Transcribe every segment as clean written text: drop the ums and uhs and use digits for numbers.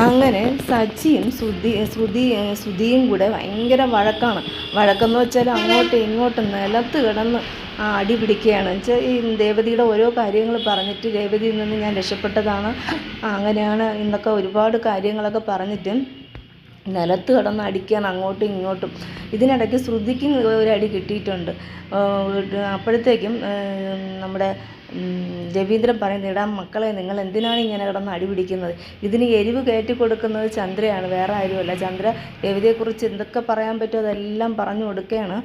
അങ്ങനെ സച്ചിയും ശ്രുതിയും കൂടെ ഭയങ്കര വഴക്കാണ്. വഴക്കെന്ന് വെച്ചാൽ അങ്ങോട്ടും ഇങ്ങോട്ടും നിലത്ത് കിടന്ന് അടി പിടിക്കുകയാണ് വെച്ചാൽ ഈ രേവതിയുടെ ഓരോ കാര്യങ്ങൾ പറഞ്ഞിട്ട് രേവതിയിൽ നിന്ന് ഞാൻ രക്ഷപ്പെട്ടതാണ്, അങ്ങനെയാണ് എന്നൊക്കെ ഒരുപാട് കാര്യങ്ങളൊക്കെ പറഞ്ഞിട്ട് നിലത്ത് കിടന്ന് അടിക്കുകയാണ് അങ്ങോട്ടും ഇങ്ങോട്ടും. ഇതിനിടയ്ക്ക് ശ്രുതിക്കും ഒരു അടി കിട്ടിയിട്ടുണ്ട്. അപ്പോഴത്തേക്കും നമ്മുടെ രവീന്ദ്രൻ പറയുന്നത്, ഇടാ മക്കളെ, നിങ്ങൾ എന്തിനാണ് ഇങ്ങനെ കിടന്ന് അടി പിടിക്കുന്നത്? ഇതിന് എരിവ് കയറ്റി കൊടുക്കുന്നത് ചന്ദ്രയാണ്, വേറെ ആരുമല്ല. ചന്ദ്ര രവിതയെക്കുറിച്ച് എന്തൊക്കെ പറയാൻ പറ്റുമോ അതെല്ലാം പറഞ്ഞു കൊടുക്കുകയാണ്.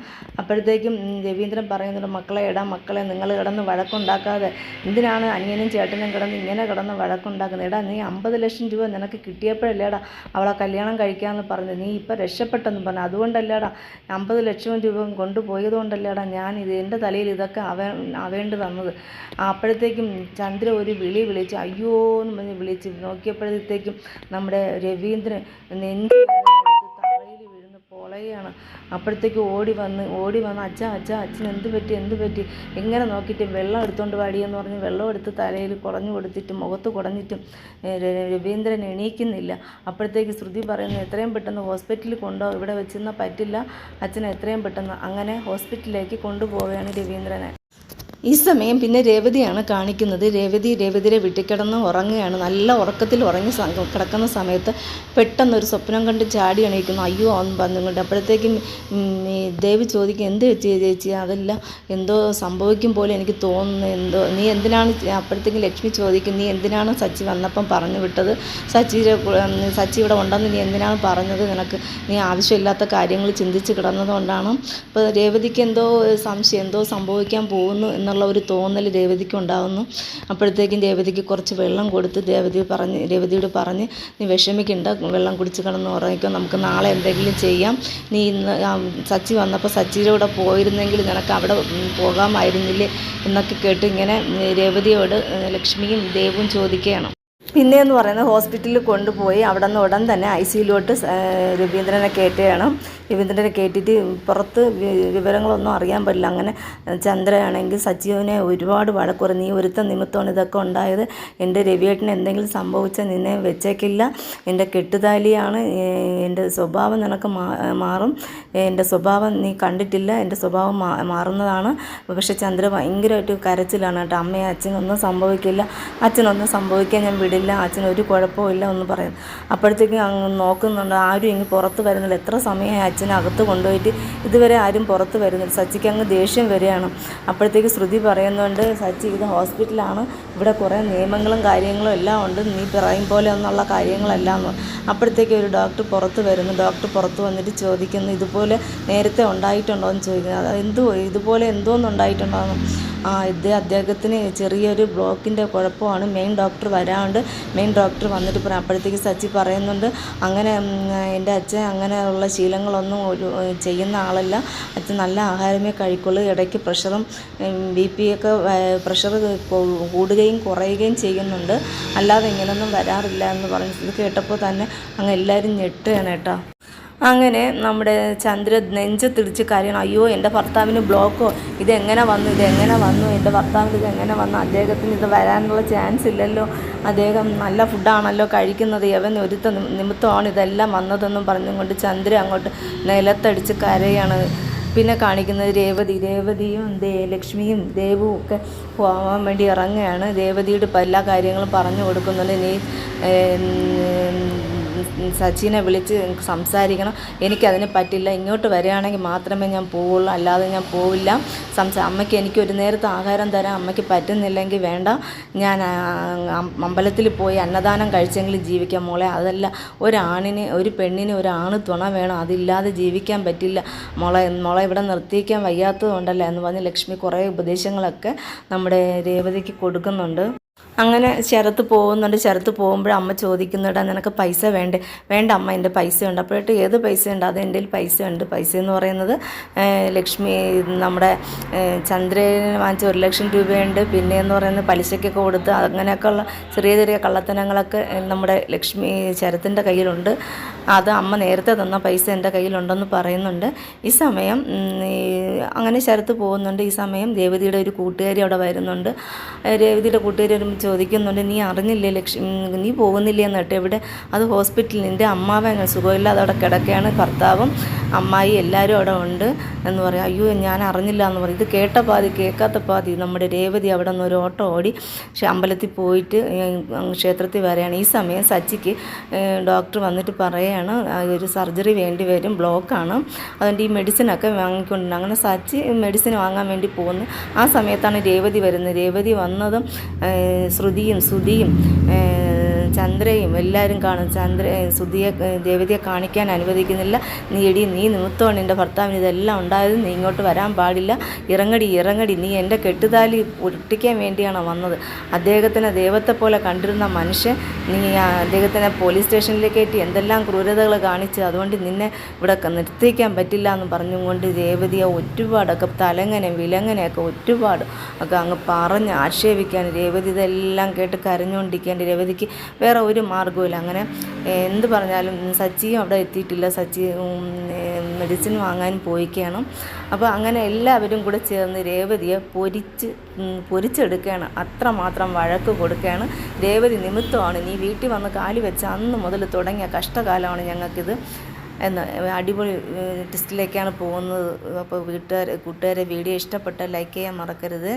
അപ്പോഴത്തേക്കും രവീന്ദ്രൻ പറയുന്നുണ്ട്, മക്കളെ നിങ്ങൾ കിടന്ന് വഴക്കുണ്ടാക്കാതെ എന്തിനാണ് അനിയനും ചേട്ടനും ഇങ്ങനെ കിടന്ന് വഴക്കുണ്ടാക്കുന്നത്? എടാ, നീ 50 ലക്ഷം രൂപ നിനക്ക് കിട്ടിയപ്പോഴല്ലേടാ അവളെ കല്യാണം കഴിക്കാമെന്ന് പറഞ്ഞു, നീ ഇപ്പം രക്ഷപ്പെട്ടെന്ന് പറഞ്ഞു. അതുകൊണ്ടല്ലേടാ 50 ലക്ഷം രൂപ കൊണ്ടുപോയത് കൊണ്ടല്ലേടാ എൻ്റെ തലയിൽ ഇതൊക്കെ ആവേണ്ടി വന്നത്. അപ്പോഴത്തേക്കും ചന്ദ്ര ഒരു വിളിച്ച് അയ്യോ എന്ന് പറഞ്ഞ് വിളിച്ച് നോക്കിയപ്പോഴത്തേക്കും നമ്മുടെ രവീന്ദ്രൻ നെഞ്ച് തറയിൽ വീഴുന്ന് പൊളയാണ്. അപ്പോഴത്തേക്ക് ഓടി വന്ന് അച്ഛൻ എന്ത് പറ്റി എങ്ങനെ നോക്കിയിട്ട് വെള്ളം എടുത്തുകൊണ്ട് വാടിയെന്ന് പറഞ്ഞ് വെള്ളം എടുത്ത് തലയിൽ കുടഞ്ഞു കൊടുത്തിട്ടും മുഖത്ത് കുടഞ്ഞിട്ടും രവീന്ദ്രൻ എണീക്കുന്നില്ല. അപ്പോഴത്തേക്ക് ശ്രുതി പറയുന്നത്, എത്രയും പെട്ടെന്ന് ഹോസ്പിറ്റലിൽ കൊണ്ടുപോകും, ഇവിടെ വെച്ചിരുന്നാൽ പറ്റില്ല, അച്ഛനെ എത്രയും പെട്ടെന്ന്. അങ്ങനെ ഹോസ്പിറ്റലിലേക്ക് കൊണ്ടുപോവുകയാണ് രവീന്ദ്രനെ. ഈ സമയം പിന്നെ രേവതിയാണ് കാണിക്കുന്നത്. രേവതിയെ വീട്ടിൽ ഉറങ്ങുകയാണ്. നല്ല ഉറക്കത്തിൽ ഉറങ്ങി കിടക്കുന്ന സമയത്ത് പെട്ടെന്നൊരു സ്വപ്നം കണ്ട് ചാടി എണീക്കുന്നു. അയ്യോ എന്ന് പറഞ്ഞുകൊണ്ട്. അപ്പോഴത്തേക്കും ദേവി ചോദിക്കും, എന്ത് ചേച്ചി? അതല്ല, എന്തോ സംഭവിക്കും പോലെ എനിക്ക് തോന്നുന്നു, നീ എന്തിനാണ്? അപ്പോഴത്തേക്കും ലക്ഷ്മി ചോദിക്കും, നീ എന്തിനാണ് സച്ചി വന്നപ്പം പറഞ്ഞു വിട്ടത്? സച്ചി ഇവിടെ ഉണ്ടെന്ന് നീ എന്തിനാണ് പറഞ്ഞത്? നീ ആവശ്യമില്ലാത്ത കാര്യങ്ങൾ ചിന്തിച്ച് കിടന്നതുകൊണ്ടാണ്. അപ്പോൾ രേവതിക്ക് എന്തോ സംശയം, എന്തോ സംഭവിക്കാൻ പോകുന്നു എന്നുള്ള ഒരു തോന്നൽ രേവതിക്ക് ഉണ്ടാകുന്നു. അപ്പോഴത്തേക്കും രേവതിക്ക് കുറച്ച് വെള്ളം കൊടുത്ത് രേവതിയോട് പറഞ്ഞ്, നീ വിഷമിക്കണ്ട, വെള്ളം കുടിച്ച് കിടന്ന് ഉറങ്ങിക്കോ, നമുക്ക് നാളെ എന്തെങ്കിലും ചെയ്യാം. നീ ഇന്ന് സച്ചി വന്നപ്പോൾ സച്ചിയുടെ കൂടെ പോയിരുന്നെങ്കിൽ നിനക്ക് അവിടെ പോകാമായിരുന്നില്ലേ എന്നൊക്കെ കേട്ട് ഇങ്ങനെ രേവതിയോട് ലക്ഷ്മിയും ദേവും ചോദിക്കുകയാണ്. പിന്നെയെന്ന് പറയുന്നത് ഹോസ്പിറ്റലിൽ കൊണ്ടുപോയി അവിടെ നിന്ന് ഉടൻ തന്നെ ICUലോട്ട് രവീന്ദ്രനെ കയറ്റുകയാണ്. രവീന്ദ്രനെ കയറ്റിയിട്ട് പുറത്ത് വിവരങ്ങളൊന്നും അറിയാൻ പറ്റില്ല. അങ്ങനെ ചന്ദ്രയാണെങ്കിൽ സജീവനെ ഒരുപാട് വഴക്കുറ, നീ ഒരുത്ത നിമിത്തമാണ് ഇതൊക്കെ ഉണ്ടായത്, എൻ്റെ രവിയേട്ടന് എന്തെങ്കിലും സംഭവിച്ചാൽ നിന്നെ വെച്ചേക്കില്ല, എൻ്റെ കെട്ടുതാലിയാണ്, എൻ്റെ സ്വഭാവം നിനക്ക് മാറും, എൻ്റെ സ്വഭാവം നീ കണ്ടിട്ടില്ല, എൻ്റെ സ്വഭാവം മാറുന്നതാണ്. പക്ഷേ ചന്ദ്ര ഭയങ്കരമായിട്ട് കരച്ചിലാണ് കേട്ടോ. അമ്മയെ അച്ഛനൊന്നും സംഭവിക്കില്ല, അച്ഛനൊന്നും സംഭവിക്കാൻ ഞാൻ വിടില്ല, അച്ഛനൊരു കുഴപ്പമില്ല എന്ന് പറയും. അപ്പോഴത്തേക്കും അങ്ങ് നോക്കുന്നുണ്ട്, ആരും ഇങ്ങ് പുറത്ത് വരുന്നില്ല. എത്ര സമയമായി അച്ഛനെ അകത്ത് കൊണ്ടുപോയിട്ട് ഇതുവരെ ആരും പുറത്ത് വരുന്നില്ല. സച്ചിക്ക് അങ്ങ് ദേഷ്യം വരികയാണ്. അപ്പോഴത്തേക്ക് ശ്രുതി പറയുന്നുണ്ട്, സച്ചി ഇത് ഹോസ്പിറ്റലാണ്, ഇവിടെ കുറേ നിയമങ്ങളും കാര്യങ്ങളും എല്ലാം ഉണ്ട്, നീ പറയും പോലെ ഒന്നുള്ള കാര്യങ്ങളെല്ലാം. അപ്പോഴത്തേക്ക് ഒരു ഡോക്ടർ പുറത്ത് വരുന്നു. ഡോക്ടർ പുറത്ത് വന്നിട്ട് ചോദിക്കുന്നു, ഇതുപോലെ നേരത്തെ ഉണ്ടായിട്ടുണ്ടോ എന്ന് ചോദിക്കുന്നത്. ഇതുപോലെ എന്തോന്ന് ഉണ്ടായിട്ടുണ്ടോ? അദ്ദേഹത്തിന് ചെറിയൊരു ബ്ലോക്കിൻ്റെ കുഴപ്പമാണ്, മെയിൻ ഡോക്ടർ വരാണ്ട് മെയിൻ ഡോക്ടർ വന്നിട്ട് പറയാം. അപ്പോഴത്തേക്ക് സച്ചി പറയുന്നുണ്ട്, അങ്ങനെ എൻ്റെ അച്ഛൻ അങ്ങനെയുള്ള ശീലങ്ങളൊന്നും ചെയ്യുന്ന ആളല്ല, അച്ഛൻ നല്ല ആഹാരമേ കഴിക്കുള്ളൂ, ഇടയ്ക്ക് പ്രഷറും BP ഒക്കെ പ്രഷർ കൂടുകയും കുറയുകയും ചെയ്യുന്നുണ്ട്, അല്ലാതെ ഇങ്ങനെയൊന്നും വരാറില്ല എന്ന് പറഞ്ഞു. ഇത് കേട്ടപ്പോൾ തന്നെ അങ്ങ് എല്ലാവരും ഞെട്ടുകയാണ് കേട്ടോ. അങ്ങനെ നമ്മുടെ ചന്ദ്ര നെഞ്ചത്തിടിച്ച് കരയണം, അയ്യോ എൻ്റെ ഭർത്താവിന് ബ്ലോക്കോ, ഇതെങ്ങനെ വന്നു, എൻ്റെ ഭർത്താവിന് ഇതെങ്ങനെ വന്നു, അദ്ദേഹത്തിന് ഇത് വരാനുള്ള ചാൻസ് ഇല്ലല്ലോ, അദ്ദേഹം നല്ല ഫുഡാണല്ലോ കഴിക്കുന്നത്, അവൻ ഒരുത്ത നിമിത്തമാണ് ഇതെല്ലാം വന്നതെന്നും പറഞ്ഞുകൊണ്ട് ചന്ദ്ര അങ്ങോട്ട് നിലത്തടിച്ച് കരയാണ്. പിന്നെ കാണിക്കുന്നത് രേവതിയും ലക്ഷ്മിയും ദേവും ഒക്കെ പോകാൻ വേണ്ടി ഇറങ്ങുകയാണ്. രേവതിയുടെ എല്ലാ കാര്യങ്ങളും പറഞ്ഞു കൊടുക്കുന്നുണ്ട്, നീ സച്ചിനെ വിളിച്ച് സംസാരിക്കണം, എനിക്കതിന് പറ്റില്ല, ഇങ്ങോട്ട് വരികയാണെങ്കിൽ മാത്രമേ ഞാൻ പോവുള്ളൂ, അല്ലാതെ ഞാൻ പോവില്ല. അമ്മയ്ക്ക് എനിക്കൊരു നേരത്തെ ആഹാരം തരാൻ അമ്മയ്ക്ക് പറ്റുന്നില്ലെങ്കിൽ വേണ്ട, ഞാൻ അമ്പലത്തിൽ പോയി അന്നദാനം കഴിച്ചെങ്കിലും ജീവിക്കാം മോളെ, അതല്ല ഒരു പെണ്ണിന് ഒരാണ് തുണ വേണം, അതില്ലാതെ ജീവിക്കാൻ പറ്റില്ല മോളെ ഇവിടെ നിർത്തിക്കാൻ വയ്യാത്തത് കൊണ്ടല്ല എന്ന് പറഞ്ഞ് ലക്ഷ്മി കുറേ ഉപദേശങ്ങളൊക്കെ നമ്മുടെ രേവതിക്ക് കൊടുക്കുന്നുണ്ട്. അങ്ങനെ ശരത്ത് പോകുമ്പോൾ അമ്മ ചോദിക്കുന്നുണ്ട്, നിനക്ക് പൈസ വേണ്ട അമ്മ, എൻ്റെ പൈസ ഉണ്ട്. അപ്പോഴത്തെ ഏത് പൈസ ഉണ്ട്? അത് എൻ്റെ പൈസ ഉണ്ട്. പൈസ എന്ന് പറയുന്നത് ലക്ഷ്മി നമ്മുടെ ചന്ദ്രന് വാങ്ങിച്ച 1 ലക്ഷം രൂപയുണ്ട്, പിന്നെ എന്ന് പറയുന്നത് പലിശയ്ക്കൊക്കെ കൊടുത്ത് അങ്ങനെയൊക്കെയുള്ള ചെറിയ കള്ളത്തനങ്ങളൊക്കെ നമ്മുടെ ശരത്തിൻ്റെ കയ്യിലുണ്ട്. അത് അമ്മ നേരത്തെ തന്ന പൈസ എൻ്റെ കയ്യിലുണ്ടെന്ന് പറയുന്നുണ്ട്. ഈ സമയം അങ്ങനെ ശരത്ത് പോകുന്നുണ്ട്. ഈ സമയം രേവതിയുടെ ഒരു കൂട്ടുകാരി അവിടെ വരുന്നുണ്ട്. രേവതിയുടെ കൂട്ടുകാരി വരുമ്പോൾ ചോദിക്കുന്നുണ്ട്, നീ അറിഞ്ഞില്ലേ നീ പോകുന്നില്ലേ എന്ന് കേട്ടോ. എവിടെ? അത് ഹോസ്പിറ്റലിൽ നിൻ്റെ അമ്മാവൻ സുഖമില്ലാതെ അവിടെ കിടക്കുകയാണ്, ഭർത്താവും അമ്മായി എല്ലാവരും അവിടെ ഉണ്ട് എന്ന് പറയും. അയ്യോ ഞാൻ അറിഞ്ഞില്ല എന്ന് പറയും. ഇത് കേട്ട പാതി കേൾക്കാത്ത പാതി നമ്മുടെ രേവതി അവിടെ നിന്ന് ഒരു ഓട്ടോ ഓടി അമ്പലത്തിൽ പോയിട്ട് ക്ഷേത്രത്തിൽ വരികയാണ്. ഈ സമയം സച്ചിക്ക് ഡോക്ടർ വന്നിട്ട് പറയുകയാണ് ഒരു സർജറി വേണ്ടി വരും, ബ്ലോക്കാണ്, അതുകൊണ്ട് ഈ മെഡിസിനൊക്കെ വാങ്ങിക്കൊണ്ടിരുന്നു. അങ്ങനെ സച്ചി മെഡിസിൻ വാങ്ങാൻ വേണ്ടി പോകുന്നു. ആ സമയത്താണ് രേവതി വരുന്നത്. രേവതി വന്നതും ശ്രുതിയും സുധിയും ചന്ദ്രയും എല്ലാവരും കാണും. രേവതിയെ കാണിക്കാൻ അനുവദിക്കുന്നില്ല. നീ നിമിത്തമാണ് എൻ്റെ ഭർത്താവിന് ഇതെല്ലാം ഉണ്ടായത്, നീ ഇങ്ങോട്ട് വരാൻ പാടില്ല, ഇറങ്ങടി, നീ എൻ്റെ കെട്ടുതാലി പൊട്ടിക്കാൻ വേണ്ടിയാണ് വന്നത്. അദ്ദേഹത്തിനെ ദൈവത്തെ പോലെ കണ്ടിരുന്ന മനുഷ്യൻ നീ അദ്ദേഹത്തിനെ പോലീസ് സ്റ്റേഷനിലേക്ക് കയറ്റി എന്തെല്ലാം ക്രൂരതകൾ കാണിച്ച്, അതുകൊണ്ട് നിന്നെ ഇവിടെ നിർത്തിക്കാൻ പറ്റില്ല എന്ന് പറഞ്ഞുകൊണ്ട് രേവതിയെ ഒരുപാടൊക്കെ തലങ്ങനെ വിലങ്ങനെയൊക്കെ ഒരുപാട് ഒക്കെ അങ്ങ് പറഞ്ഞ് ആക്ഷേപിക്കാൻ. രേവതി ഇതെല്ലാം കേട്ട് കരഞ്ഞുകൊണ്ടിരിക്കാൻ. രേവതിക്ക് വേറെ ഒരു മാർഗ്ഗവുമില്ല. അങ്ങനെ എന്ത് പറഞ്ഞാലും സച്ചിയും അവിടെ എത്തിയിട്ടില്ല. സച്ചി മെഡിസിൻ വാങ്ങാൻ പോയിക്കുകയാണ്. അപ്പോൾ അങ്ങനെ എല്ലാവരും കൂടെ ചേർന്ന് രേവതിയെ പൊരിച്ചെടുക്കുകയാണ്. അത്രമാത്രം വഴക്ക് കൊടുക്കുകയാണ്. രേവതി നിമിത്തമാണ് നീ വീട്ടിൽ വന്ന് കാലി വെച്ച അന്ന് മുതൽ തുടങ്ങിയ കഷ്ടകാലമാണ് ഞങ്ങൾക്കിത് എന്ന് അടിപൊളി ടെസ്റ്റിലേക്കാണ് പോകുന്നത്. അപ്പോൾ കൂട്ടുകാരെ വീഡിയോ ഇഷ്ടപ്പെട്ടാൽ ലൈക്ക് ചെയ്യാൻ മറക്കരുത്.